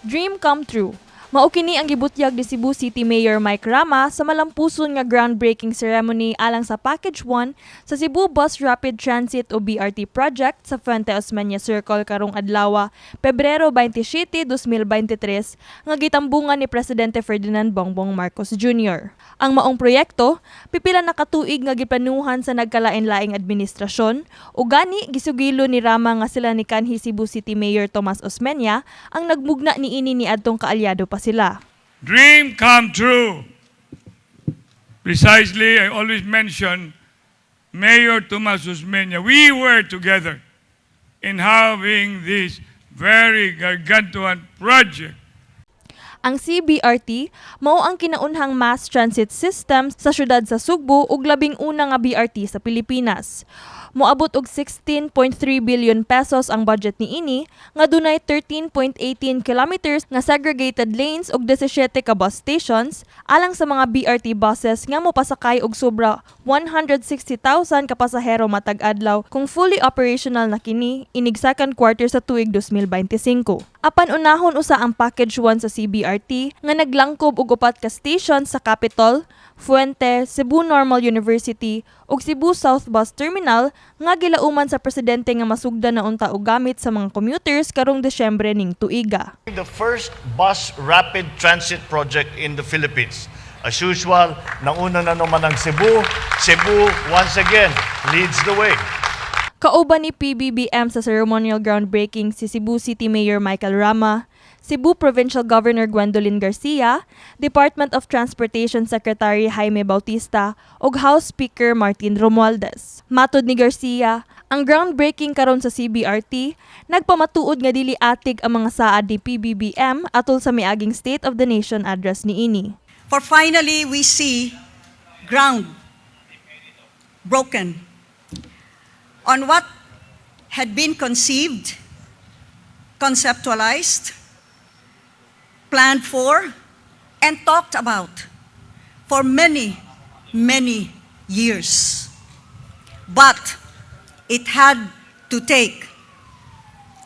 Dream come true. Mao kini ang gibutyag ni Cebu City Mayor Mike Rama sa malampuson nga groundbreaking ceremony alang sa Package 1 sa Cebu Bus Rapid Transit o BRT Project sa 𝗵𝗃𝗀𝗃 Circle karong adlaw, Pebrero 27, 2023 nga gitambungan ni Presidente Ferdinand Bongbong Marcos Jr. Ang maong proyekto pipila na katuig nga giplanuhan sa nagkalain-laing administrasyon ug gani gisugilo ni Rama nga sila ni kanhi Cebu City Mayor Tomas Osmeña ang nagmugna niini ni adtong kaalyado pa sila. Dream come true. Precisely, I always mention Mayor Tomas Osmeña. We were together in having this very gargantuan project. Ang CBRT mao ang kinaunhang mass transit system sa syudad sa Sugbo ug labing una nga BRT sa Pilipinas. Moabot og 16.3 billion pesos ang budget niini nga dunay 13.18 kilometers nga segregated lanes ug 17 ka bus stations alang sa mga BRT buses nga mopasakay og sobra 160,000 ka pasahero matag adlaw kung fully operational na kini inig second quarter sa tuig 2025. Apan unahon usa ang Package 1 sa CBRT nga naglangkob og upat ka station sa Capitol, Fuente, Cebu Normal University ug Cebu South Bus Terminal nga gilauman sa presidente nga masugdan na unta og gamit sa mga commuters karong Desyembre ning tuiga. The first bus rapid transit project in the Philippines. As usual, nauna na naman ang Cebu. Cebu once again leads the way. Kauban ni PBBM sa ceremonial groundbreaking si Cebu City Mayor Michael Rama, Cebu Provincial Governor Gwendolyn Garcia, Department of Transportation Secretary Jaime Bautista ug House Speaker Martin Romualdez. Matod ni Garcia, ang groundbreaking karon sa CBRT nagpamatuod nga dili atig ang mga saad ni PBBM atol sa miaging State of the Nation address niini. For finally we see ground broken on what had been conceived, conceptualized, planned for, and talked about for many, many years. But it had to take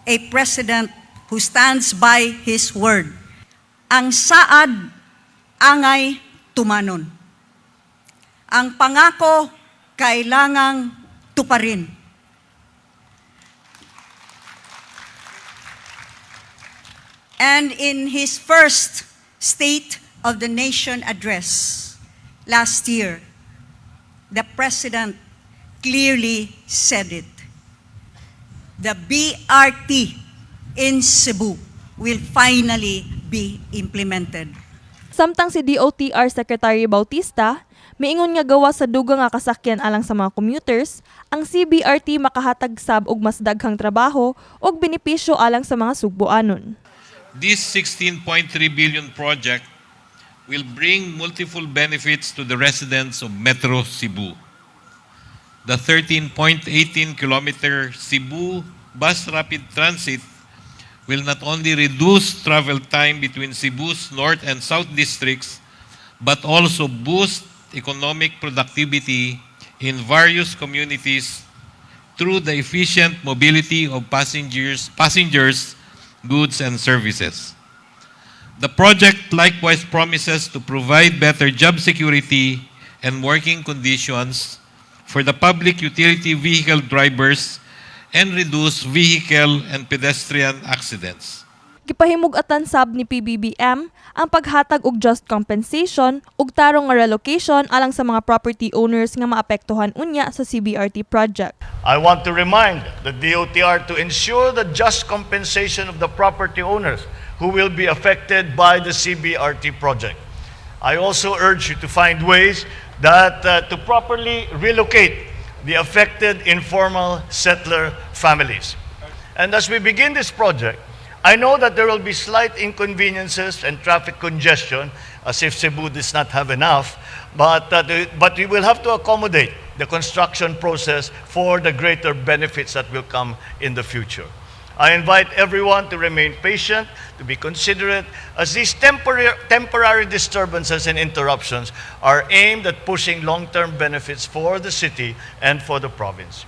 a president who stands by his word. Ang saad angay tumanon. Ang pangako kailangang tuparin. And in his first State of the Nation address last year, the President clearly said it. The BRT in Cebu will finally be implemented. Samtang si DOTR Secretary Bautista, miingon nga gawas sa dugang nga kasakyan alang sa mga commuters, ang CBRT makahatag sab og mas daghang trabaho ug benepisyo alang sa mga Sugboanon. This 16.3 billion project will bring multiple benefits to the residents of Metro Cebu. The 13.18 kilometer Cebu Bus Rapid Transit will not only reduce travel time between Cebu's North and South districts, but also boost economic productivity in various communities through the efficient mobility of passengers, goods, and services. The project likewise promises to provide better job security and working conditions for the public utility vehicle drivers and reduce vehicle and pedestrian accidents. Gipahimug-atan sab ni PBBM ang paghatag og just compensation ug tarong nga relocation alang sa mga property owners nga maapektuhan unya sa CBRT project. I want to remind the DOTR to ensure the just compensation of the property owners who will be affected by the CBRT project. I also urge you to find ways that to properly relocate the affected informal settler families. And as we begin this project, I know that there will be slight inconveniences and traffic congestion, as if Cebu does not have enough, but we will have to accommodate the construction process for the greater benefits that will come in the future. I invite everyone to remain patient, to be considerate, as these temporary disturbances and interruptions are aimed at pushing long-term benefits for the city and for the province.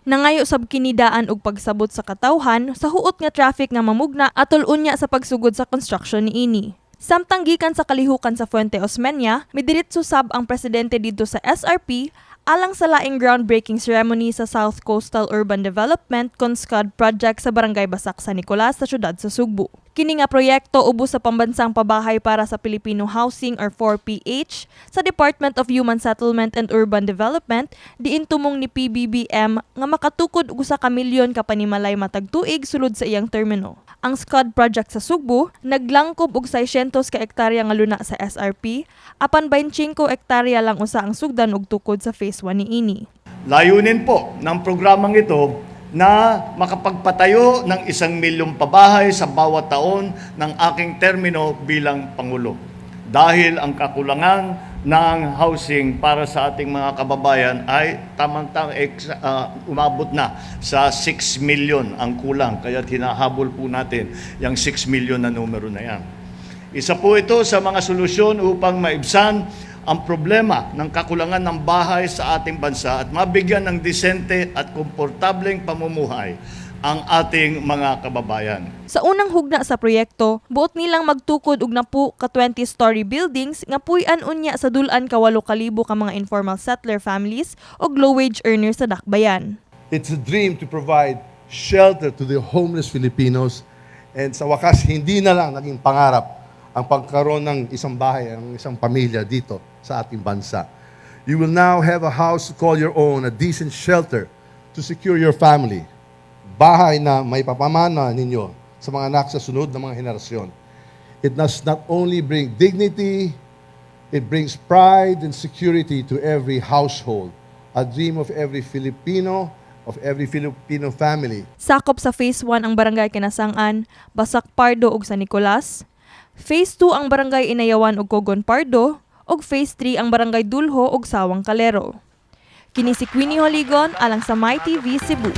Nangayo sab kinidaan og pagsabot sa katawhan sa huot nga traffic nga mamugna atol unya sa pagsugod sa construction niini. Samtang gikan sa kalihukan sa 𝗏𝗏𝗂𝗏, midiretso sab ang presidente didto sa SRP alang sa laing groundbreaking ceremony sa South Coastal Urban Development SCUD project sa Barangay Basak sa Nicolas sa syudad sa Sugbo. Kini nga proyekto ubos sa pambansang pabahay para sa Filipino Housing or 4PH sa Department of Human Settlement and Urban Development diin tumong ni PBBM nga makatukod og 1 ka milyon ka panimalay matag tuig sulod sa iyang termino. Ang SCUD project sa Sugbo naglangkob og 600 ka hektarya nga luna sa SRP apan 25 hektarya lang usa ang sugdan og tukod sa phase 1 niini. Layunin po ng programang ito na makapagpatayo ng 1 milyong pabahay sa bawat taon ng aking termino bilang Pangulo. Dahil ang kakulangan ng housing para sa ating mga kababayan ay umabot na sa 6 million ang kulang. Kaya hinahabol po natin yung 6 million na numero na yan. Isa po ito sa mga solusyon upang maibsan ang problema ng kakulangan ng bahay sa ating bansa at mabigyan ng disente at komportableng pamumuhay ang ating mga kababayan. Sa unang hugna sa proyekto, buot nilang magtukod og 10 ka 20-story buildings nga puy-an unya sa dulan ka 8,000 ka mga informal settler families o low-wage earners sa dakbayan. It's a dream to provide shelter to the homeless Filipinos, and sa wakas hindi na lang naging pangarap ang pagkaroon ng isang bahay, ng isang pamilya dito sa ating bansa. You will now have a house to call your own, a decent shelter to secure your family. Bahay na may papamana ninyo sa mga anak sa sunod na mga henerasyon. It does not only bring dignity, it brings pride and security to every household, a dream of every Filipino, of every Filipino family. Sakop sa Phase 1 ang Barangay Kinasangan, Basak Pardo ug San Nicolas. Phase 2 ang Barangay Inayawan ug Cogon Pardo, ug Phase 3 ang Barangay Dulho ug Sawang Calero. Kini si Queenie Joligon alang sa MyTV Cebu.